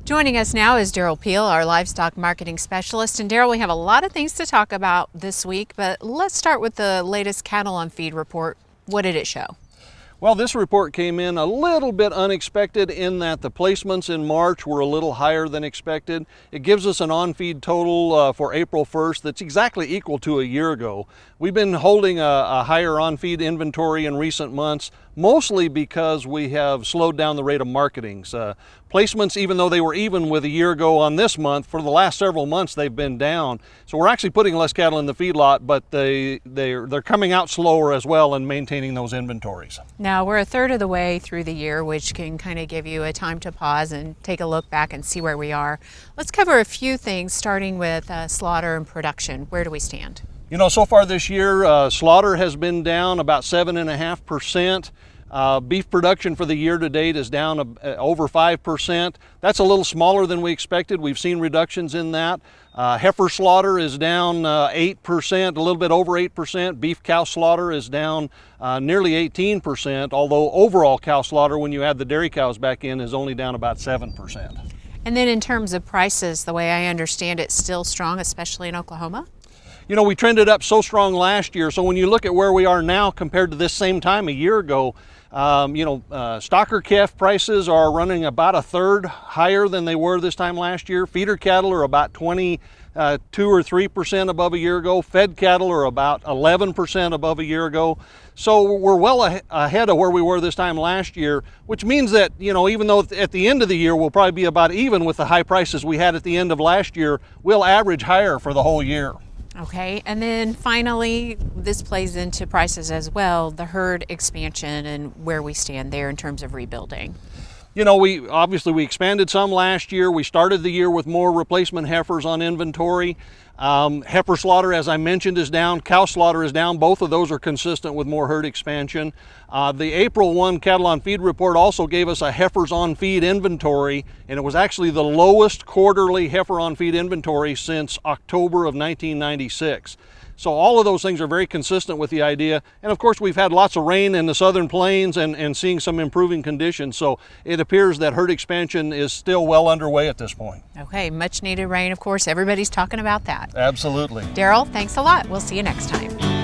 Joining us now is Derrell Peel, our livestock marketing specialist. And Derrell, we have a lot of things to talk about this week, but let's start with the latest cattle on feed report. What did it show? Well, this report came in a little bit unexpected in that the placements in March were a little higher than expected. It gives us an on-feed total for April 1st that's exactly equal to a year ago. We've been holding a higher on-feed inventory in recent months, mostly because we have slowed down the rate of marketings. Placements, even though they were even with a year ago on this month, for the last several months they've been down. So we're actually putting less cattle in the feedlot, but they're coming out slower as well and maintaining those inventories. Now we're a third of the way through the year, which can kind of give you a time to pause and take a look back and see where we are. Let's cover a few things, starting with slaughter and production. Where do we stand? You know, so far this year, slaughter has been down about 7.5%. Beef production for the year to date is down over 5%. That's a little smaller than we expected. We've seen reductions in that. Heifer slaughter is down 8%, a little bit over 8%. Beef cow slaughter is down nearly 18%, although overall cow slaughter, when you add the dairy cows back in, is only down about 7%. And then in terms of prices, the way I understand it, still strong, especially in Oklahoma? You know, we trended up so strong last year, so when you look at where we are now compared to this same time a year ago, stocker calf prices are running about a third higher than they were this time last year. Feeder cattle are about 22 or 3% above a year ago. Fed cattle are about 11% above a year ago. So we're well ahead of where we were this time last year, which means that, you know, even though at the end of the year we'll probably be about even with the high prices we had at the end of last year, we'll average higher for the whole year. Okay, and then finally, this plays into prices as well, the herd expansion and where we stand there in terms of rebuilding. You know, we expanded some last year. We started the year with more replacement heifers on inventory. Heifer slaughter, as I mentioned, is down. Cow slaughter is down. Both of those are consistent with more herd expansion. The April 1 cattle on feed report also gave us a heifers on feed inventory, and it was actually the lowest quarterly heifer on feed inventory since October of 1996. So all of those things are very consistent with the idea. And of course, we've had lots of rain in the southern plains and seeing some improving conditions. So it appears that herd expansion is still well underway at this point. Okay, much needed rain, of course. Everybody's talking about that. Absolutely. Derrell, thanks a lot. We'll see you next time.